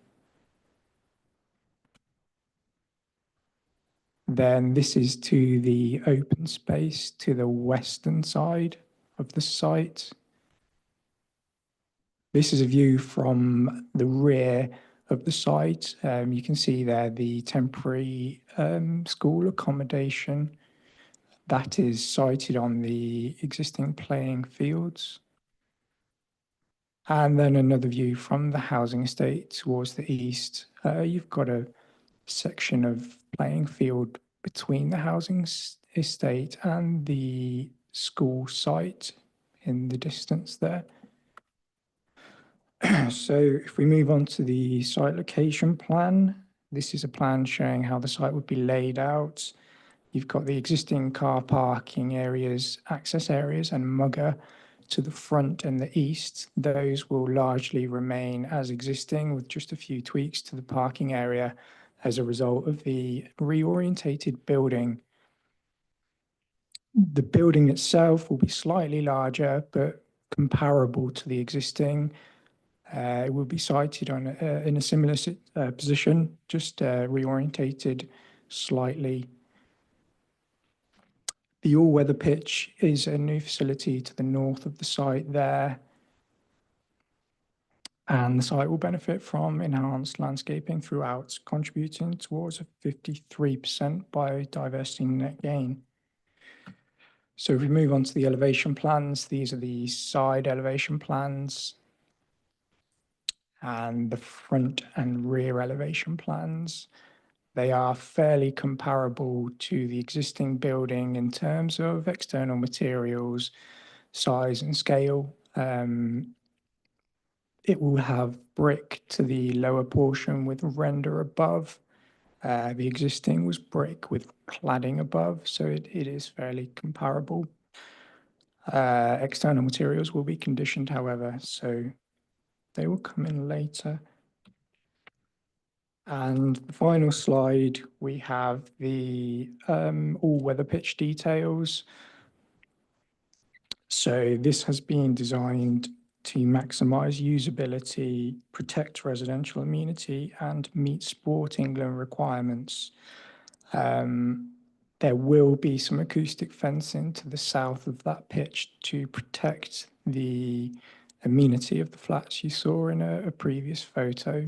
M: Then this is to the open space to the western side of the site. This is a view from the rear of the site. You can see there the temporary school accommodation that is sited on the existing playing fields. And then another view from the housing estate towards the east. You've got a section of playing field between the housing estate and the school site in the distance there. So if we move on to the site location plan, this is a plan showing how the site would be laid out. You've got the existing car parking areas, access areas, and mugger to the front and the east. Those will largely remain as existing with just a few tweaks to the parking area as a result of the reorientated building. The building itself will be slightly larger, but comparable to the existing. It will be sited on in a similar position, just reorientated slightly. The all-weather pitch is a new facility to the north of the site there. And the site will benefit from enhanced landscaping throughout, contributing towards a 53% biodiversity net gain. So if we move on to the elevation plans, these are the side elevation plans and the front and rear elevation plans. They are fairly comparable to the existing building in terms of external materials, size and scale. It will have brick to the lower portion with render above. The existing was brick with cladding above, so it is fairly comparable. External materials will be conditioned, however, so they will come in later. And the final slide, we have the all-weather pitch details. So this has been designed to maximize usability, protect residential amenity, and meet Sport England requirements. There will be some acoustic fencing to the south of that pitch to protect the amenity of the flats you saw in a previous photo.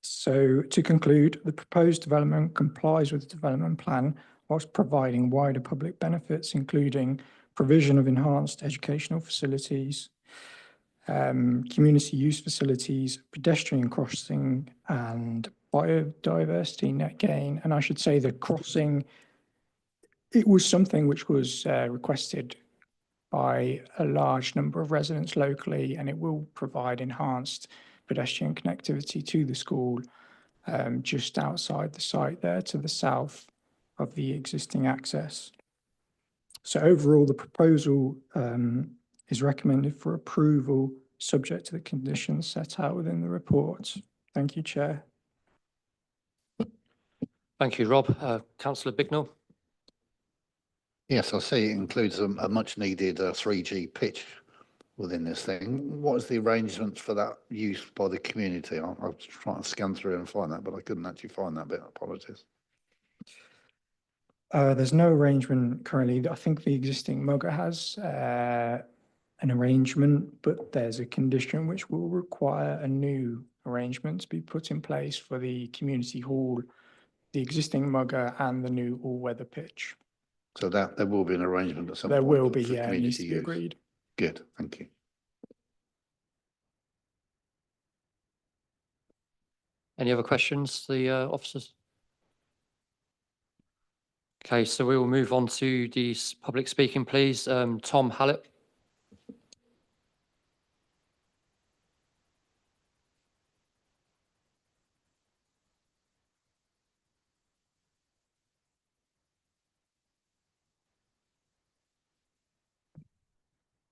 M: So to conclude, the proposed development complies with the development plan whilst providing wider public benefits, including provision of enhanced educational facilities, community use facilities, pedestrian crossing, and biodiversity net gain. And I should say the crossing, it was something which was requested by a large number of residents locally, and it will provide enhanced pedestrian connectivity to the school just outside the site there to the south of the existing access. So overall, the proposal is recommended for approval subject to the conditions set out within the report. Thank you, Chair.
C: Thank you, Rob. Councillor Bignell.
D: Yes, I see it includes a much needed 3G pitch within this thing. What is the arrangements for that use by the community? I was trying to scan through and find that, but I couldn't actually find that bit. Apologies.
M: There's no arrangement currently. I think the existing MUGA has an arrangement, but there's a condition which will require a new arrangement to be put in place for the community hall, the existing MUGA and the new all-weather pitch.
D: So that there will be an arrangement at some
M: There
D: point
M: will be,
D: for
M: yeah, it needs
D: community
M: to be
D: use.
M: agreed.
D: Good, thank you.
C: Any other questions, the officers? Okay, so we will move on to the public speaking, please. Tom Hallett.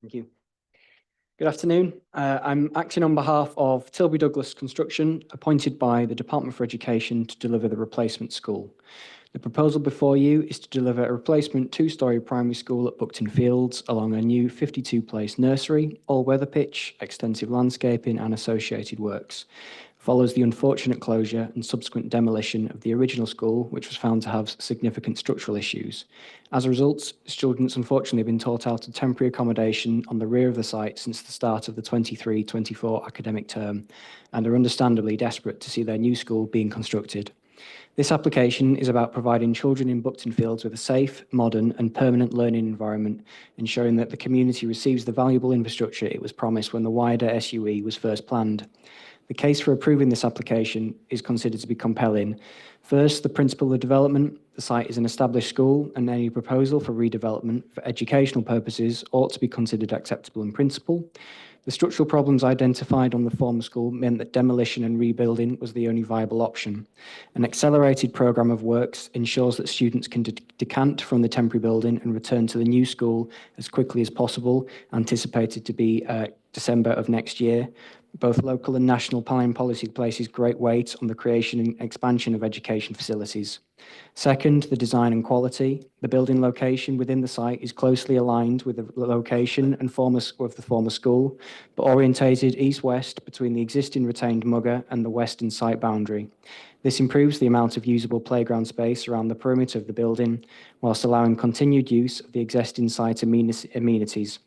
N: Thank you. Good afternoon. I'm acting on behalf of Tilbury Douglas Construction, appointed by the Department for Education to deliver the replacement school. The proposal before you is to deliver a replacement two-storey primary school at Buckton Fields along a new 52-place nursery, all-weather pitch, extensive landscaping and associated works. Follows the unfortunate closure and subsequent demolition of the original school, which was found to have significant structural issues. As a result, students unfortunately have been taught out of temporary accommodation on the rear of the site since the start of the 23-24 academic term and are understandably desperate to see their new school being constructed. This application is about providing children in Buckton Fields with a safe, modern and permanent learning environment, ensuring that the community receives the valuable infrastructure it was promised when the wider SUE was first planned. The case for approving this application is considered to be compelling. First, the principle of development. The site is an established school and any proposal for redevelopment for educational purposes ought to be considered acceptable in principle. The structural problems identified on the former school meant that demolition and rebuilding was the only viable option. An accelerated programme of works ensures that students can decant from the temporary building and return to the new school as quickly as possible, anticipated to be December of next year. Both local and national planning policy places great weight on the creation and expansion of education facilities. Second, the design and quality. The building location within the site is closely aligned with the location and of the former school, but orientated east-west between the existing retained MUGA and the western site boundary. This improves the amount of usable playground space around the perimeter of the building, whilst allowing continued use of the existing site amenities.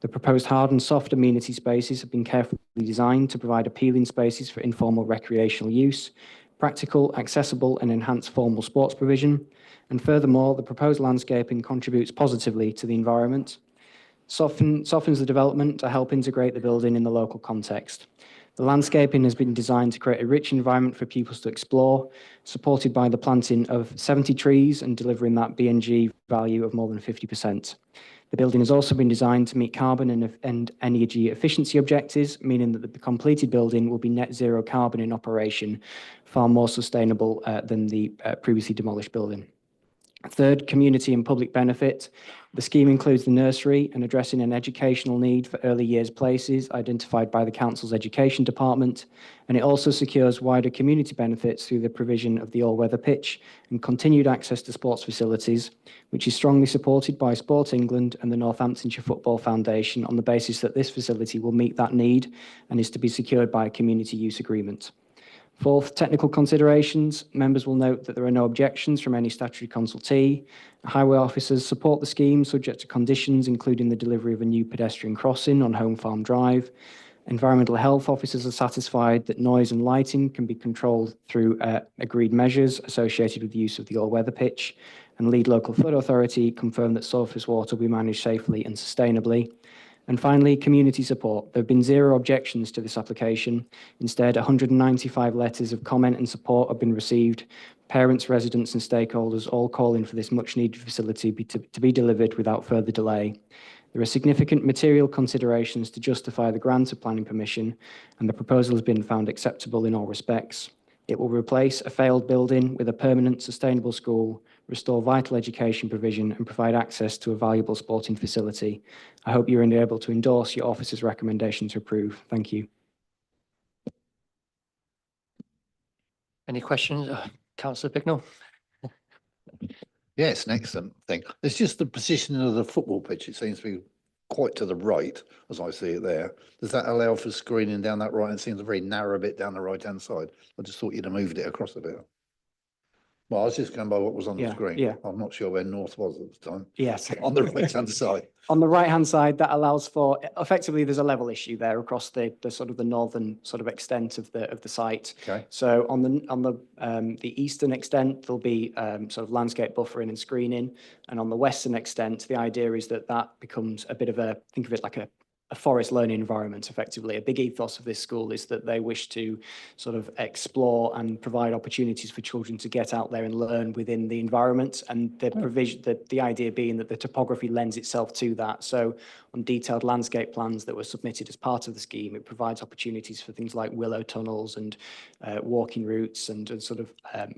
N: The proposed hard and soft amenity spaces have been carefully designed to provide appealing spaces for informal recreational use, practical, accessible and enhanced formal sports provision, and furthermore, the proposed landscaping contributes positively to the environment, softens the development to help integrate the building in the local context. The landscaping has been designed to create a rich environment for pupils to explore, supported by the planting of 70 trees and delivering that BNG value of more than 50%. The building has also been designed to meet carbon and energy efficiency objectives, meaning that the completed building will be net zero carbon in operation, far more sustainable than the previously demolished building. Third, community and public benefit. The scheme includes the nursery and addressing an educational need for early years places identified by the Council's Education Department, and it also secures wider community benefits through the provision of the all-weather pitch and continued access to sports facilities, which is strongly supported by Sport England and the Northamptonshire Football Foundation on the basis that this facility will meet that need and is to be secured by a community use agreement. Fourth, technical considerations. Members will note that there are no objections from any statutory consultee. Highway officers support the scheme subject to conditions, including the delivery of a new pedestrian crossing on Home Farm Drive. Environmental health officers are satisfied that noise and lighting can be controlled through agreed measures associated with the use of the all-weather pitch. And Lead Local Flood Authority confirmed that surface water will be managed safely and sustainably. And finally, community support. There have been zero objections to this application. Instead, 195 letters of comment and support have been received. Parents, residents and stakeholders all calling for this much needed facility to be delivered without further delay. There are significant material considerations to justify the grant of planning permission, and the proposal has been found acceptable in all respects. It will replace a failed building with a permanent, sustainable school, restore vital education provision and provide access to a valuable sporting facility. I hope you're able to endorse your office's recommendation to approve. Thank you.
C: Any questions? Councillor Bignell?
D: Yeah, it's an excellent thing. It's just the positioning of the football pitch. It seems to be quite to the right, as I see it there. Does that allow for screening down that right? It seems a very narrow bit down the right-hand side. I just thought you'd have moved it across a bit. Well, I was just going by what was on the
N: Yeah,
D: screen.
N: yeah.
D: I'm not sure where north was at the time.
N: Yes.
D: On the right-hand side.
N: On the right-hand side, that allows for, effectively, there's a level issue there across the sort of the northern sort of extent of the site.
D: Okay.
N: So on the eastern extent, there'll be sort of landscape buffering and screening. And on the western extent, the idea is that that becomes a bit of a, think of it like a forest learning environment, effectively. A big ethos of this school is that they wish to sort of explore and provide opportunities for children to get out there and learn within the environment. And the provision, the idea being that the topography lends itself to that. So on detailed landscape plans that were submitted as part of the scheme, it provides opportunities for things like willow tunnels and walking routes and sort of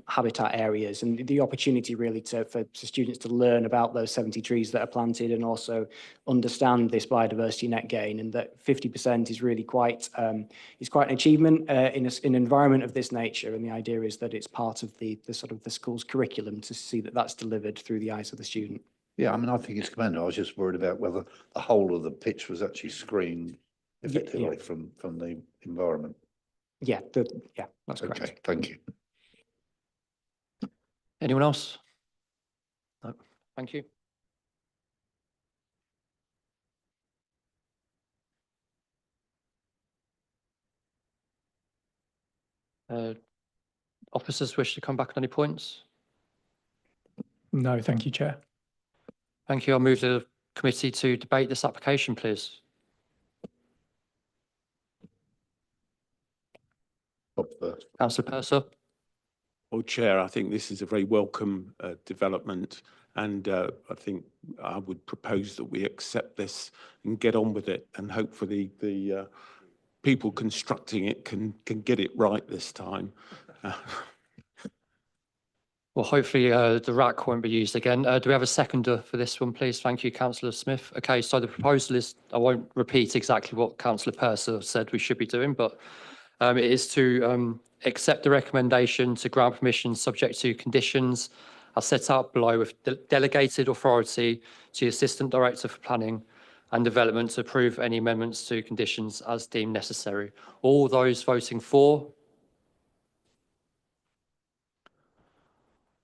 N: habitat areas. And the opportunity really for students to learn about those 70 trees that are planted and also understand this biodiversity net gain. And that 50% is really quite an achievement in an environment of this nature. And the idea is that it's part of the sort of the school's curriculum to see that that's delivered through the eyes of the student.
D: Yeah, I mean, I think it's commendable. I was just worried about whether the whole of the pitch was actually screened effectively from the environment.
N: Yeah, that's correct.
D: Okay, thank you.
C: Anyone else? No, thank you. Officers wish to come back on any points?
M: No, thank you, Chair.
C: Thank you. I'll move the committee to debate this application, please. Councillor Purser.
O: Well, Chair, I think this is a very welcome development, and I think I would propose that we accept this and get on with it, and hopefully the people constructing it can get it right this time.
C: Well, hopefully the rack won't be used again. Do we have a seconder for this one, please? Thank you, Councillor Smith. Okay, so the proposal is, I won't repeat exactly what Councillor Purser said we should be doing, but it is to accept the recommendation to grant permission subject to conditions as set out below with delegated authority to the Assistant Director for Planning and Development to approve any amendments to conditions as deemed necessary. All those voting for?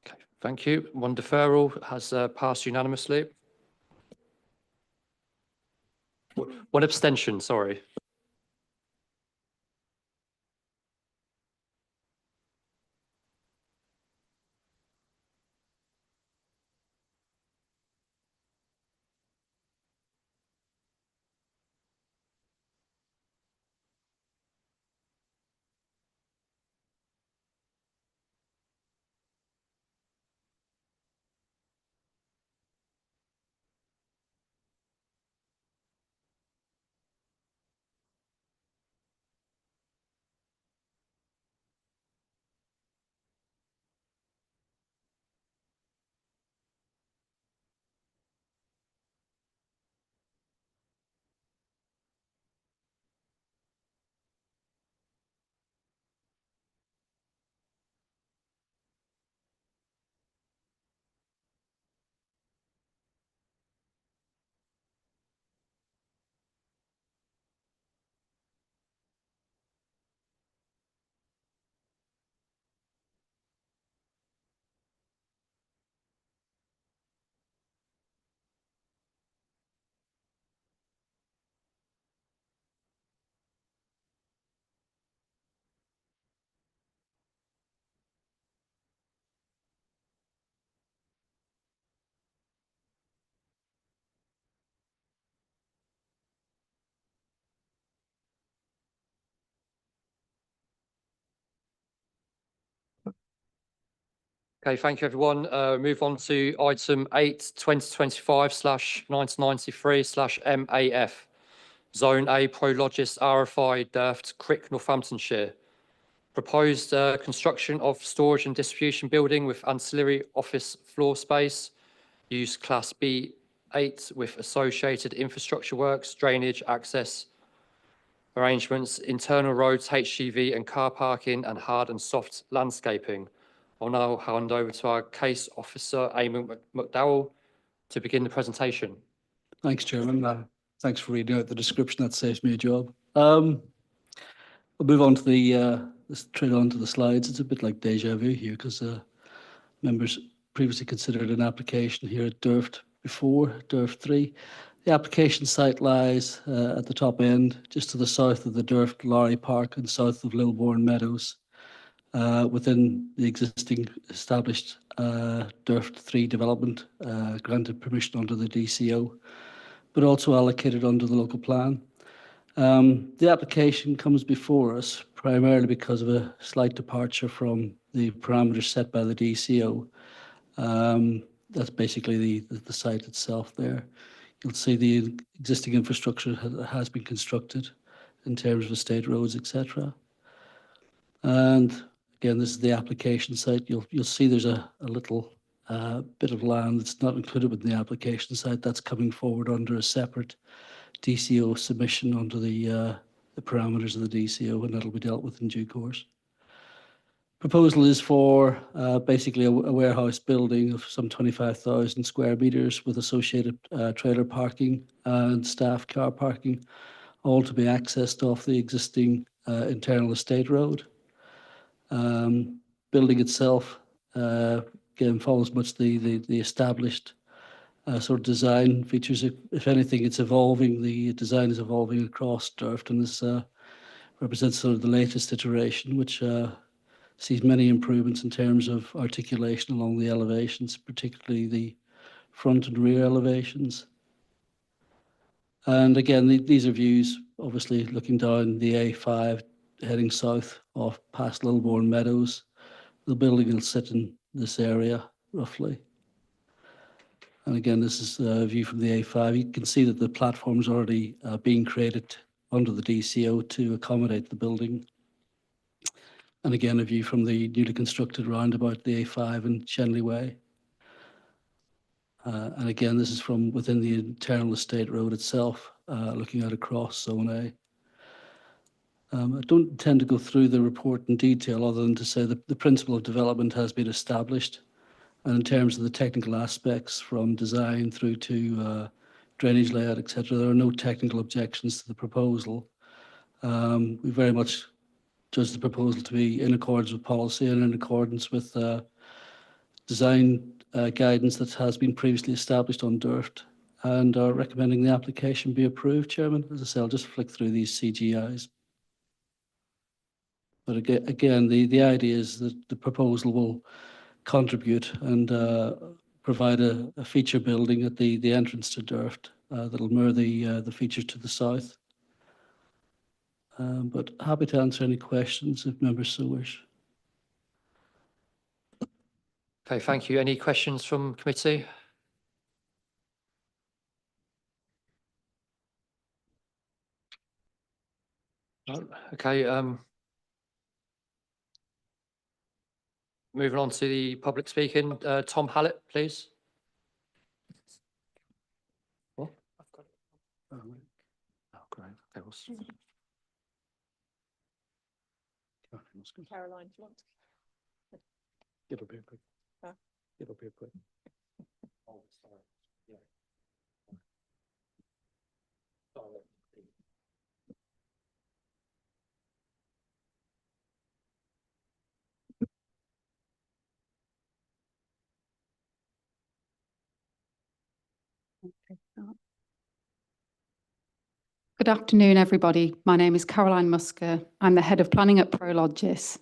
C: Okay, thank you. One deferral has passed unanimously. One abstention, sorry. Okay, thank you, everyone. Move on to item 8, 2025/993/MAF. Zone A, Prologis RFI, Derft, Crick, Northamptonshire. Proposed construction of storage and distribution building with ancillary office floor space. Use Class B8 with associated infrastructure works, drainage, access arrangements, internal roads, HGV and car parking, and hard and soft landscaping. I'll now hand over to our case officer, Amy McDowell, to begin the presentation.
P: Thanks, Chairman. Thanks for reading out the description. That saves me a job. We'll move on to straight on to the slides. It's a bit like deja vu here because members previously considered an application here at Durft before, Durft 3. The application site lies at the top end, just to the south of the Durft Lorry Park and south of Lilbourne Meadows, within the existing established Durft 3 development, granted permission under the DCO, but also allocated under the local plan. The application comes before us primarily because of a slight departure from the parameters set by the DCO. That's basically the site itself there. You'll see the existing infrastructure has been constructed in terms of estate roads, etc. And again, this is the application site. You'll see there's a little bit of land that's not included within the application site that's coming forward under a separate DCO submission under the parameters of the DCO, and that'll be dealt with in due course. Proposal is for basically a warehouse building of some 25,000 square meters with associated trailer parking and staff car parking, all to be accessed off the existing internal estate road. Building itself, again, follows much the established sort of design features. If anything, it's evolving. The design is evolving across Durft, and this represents sort of the latest iteration, which sees many improvements in terms of articulation along the elevations, particularly the front and rear elevations. And again, these are views, obviously looking down the A5, heading south off past Lilbourne Meadows. The building will sit in this area, roughly. And again, this is a view from the A5. You can see that the platform is already being created under the DCO to accommodate the building. And again, a view from the newly constructed roundabout, the A5 and Shenley Way. And again, this is from within the internal estate road itself, looking out across Zone A. I don't intend to go through the report in detail other than to say that the principle of development has been established. And in terms of the technical aspects from design through to drainage layout, etc., there are no technical objections to the proposal. We very much judge the proposal to be in accordance with policy and in accordance with design guidance that has been previously established on Durft, and are recommending the application be approved, Chairman. As I say, I'll just flick through these CGIs. But again, the idea is that the proposal will contribute and provide a feature building at the entrance to Durft that'll mirror the features to the south. But happy to answer any questions if members so wish.
C: Okay, thank you. Any questions from committee? No? Okay. Moving on to the public speaking. Tom Hallett, please. What? I've got it. Oh, great. Okay,
B: Caroline, do you want to?
H: It'll be quick.
B: Huh?
H: It'll be quick.
C: Oh, sorry. Yeah. Sorry.
Q: Good afternoon, everybody. My name is Caroline Musker. I'm the head of planning at Prologis.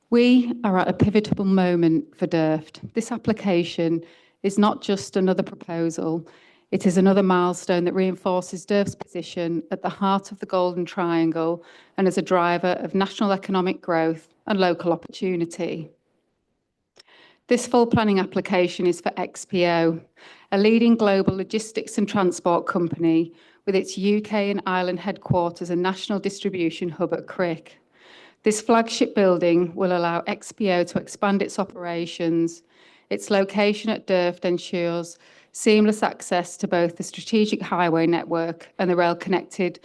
Q: We are at a pivotal moment for Durft. This application is not just another proposal. It is another milestone that reinforces Durft's position at the heart of the Golden Triangle and as a driver of national economic growth and local opportunity. This full planning application is for XPO, a leading global logistics and transport company with its UK and Ireland headquarters and national distribution hub at Crick. This flagship building will allow XPO to expand its operations. Its location at Durft ensures seamless access to both the strategic highway network and the rail-connected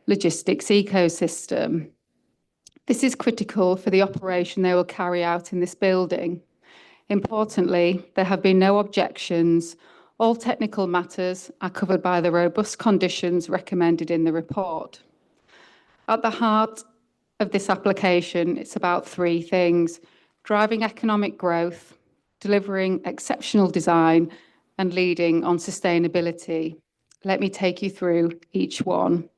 Q: logistics ecosystem. This is critical for the operation they will carry out in this building. Importantly, there have been no objections. All technical matters are covered by the robust conditions recommended in the report. At the heart of this application, it's about three things: driving economic growth, delivering exceptional design, and leading on sustainability. Let me take you through each one.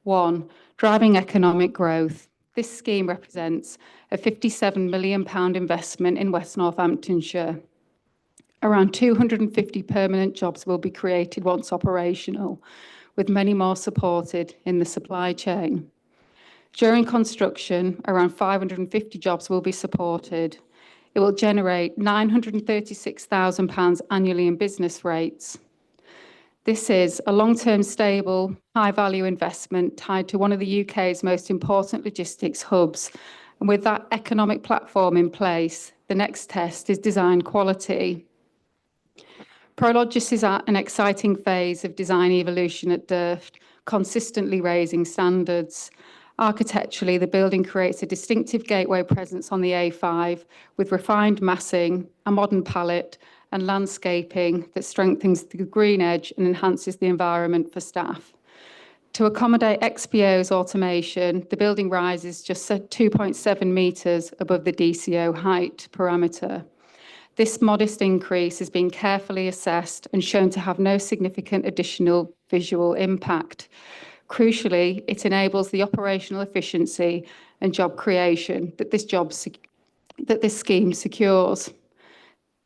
Q: One, driving economic growth. This scheme represents a £57 million investment in West Northamptonshire. Around 250 permanent jobs will be created once operational, with many more supported in the supply chain. During construction, around 550 jobs will be supported. It will generate £936,000 annually in business rates. This is a long-term, stable, high-value investment tied to one of the UK's most important logistics hubs. And with that economic platform in place, the next test is design quality. Prologis is at an exciting phase of design evolution at Durft, consistently raising standards. Architecturally, the building creates a distinctive gateway presence on the A5 with refined massing, a modern palette, and landscaping that strengthens the green edge and enhances the environment for staff. To accommodate XPO's automation, the building rises just 2.7 metres above the DCO height parameter. This modest increase has been carefully assessed and shown to have no significant additional visual impact. Crucially, it enables the operational efficiency and job creation that this scheme secures.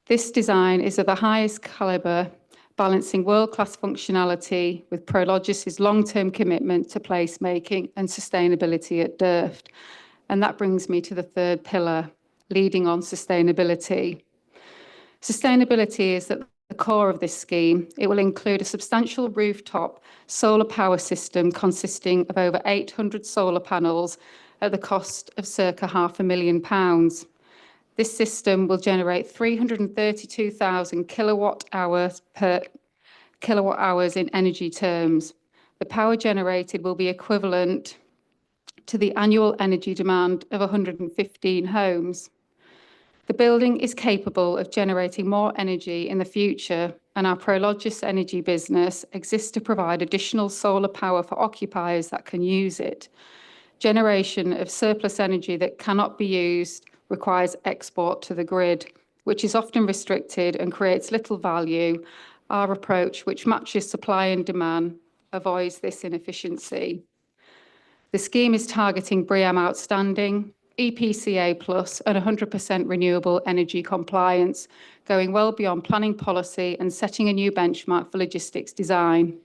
Q: This design is of the highest calibre, balancing world-class functionality with Prologis' long-term commitment to placemaking and sustainability at Durft. And that brings me to the third pillar, leading on sustainability. Sustainability is at the core of this scheme. It will include a substantial rooftop solar power system consisting of over 800 solar panels at the cost of circa £500,000. This system will generate 332,000 kilowatt hours in energy terms. The power generated will be equivalent to the annual energy demand of 115 homes. The building is capable of generating more energy in the future, and our Prologis Energy business exists to provide additional solar power for occupiers that can use it. Generation of surplus energy that cannot be used requires export to the grid, which is often restricted and creates little value. Our approach, which matches supply and demand, avoids this inefficiency. The scheme is targeting BREEAM Outstanding, EPC A+ and 100% renewable energy compliance, going well beyond planning policy and setting a new benchmark for logistics design.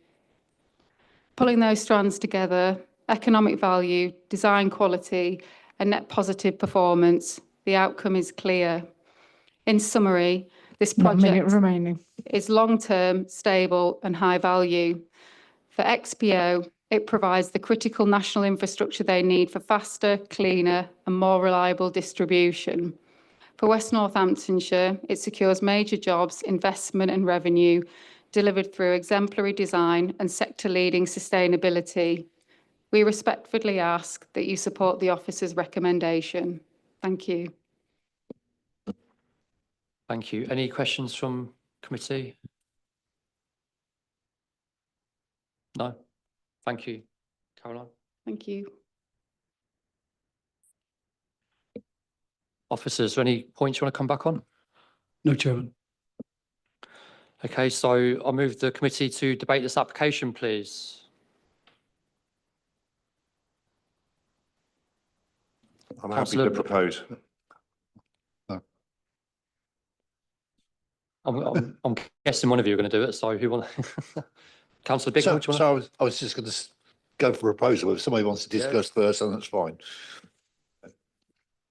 Q: Pulling those strands together, economic value, design quality, and net positive performance, the outcome is clear. In summary, this project is long-term, stable, and high value. For XPO, it provides the critical national infrastructure they need for faster, cleaner, and more reliable distribution. For West Northamptonshire, it secures major jobs, investment, and revenue delivered through exemplary design and sector-leading sustainability. We respectfully ask that you support the officer's recommendation. Thank you.
C: Thank you. Any questions from committee? No? Thank you, Caroline.
Q: Thank you.
C: Officers, any points you want to come back on?
P: No, Chairman.
C: Okay, so I'll move the committee to debate this application, please.
I: I'm happy
C: Councillor-
I: to propose.
C: I'm guessing one of you are going to do it, so who want? Councillor Bignell, do you want
D: I was just going to go for a proposal. If somebody wants to discuss first, then that's fine.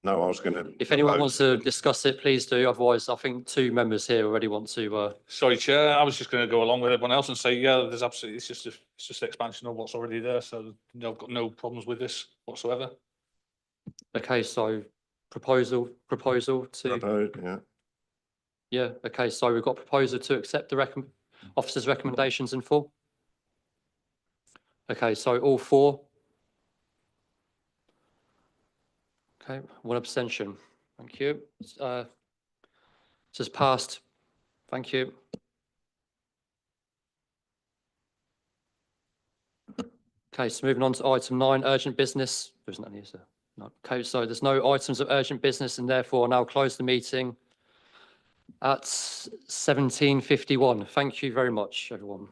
I: No, I was going to.
C: If anyone wants to discuss it, please do. Otherwise, I think two members here already want to.
R: Sorry, Chair. I was just going to go along with everyone else and say, yeah, there's absolutely, it's just expansion of what's already there. So I've got no problems with this whatsoever.
C: Okay, so proposal to.
I: Proposed, yeah.
C: Yeah. Okay, so we've got proposal to accept the officer's recommendations in full. Okay, so all four. Okay, one abstention. Thank you. This is passed. Thank you. Okay, so moving on to item 9, urgent business. There isn't any, is there? No. Okay, so there's no items of urgent business and therefore I'll now close the meeting at 17:51. Thank you very much, everyone.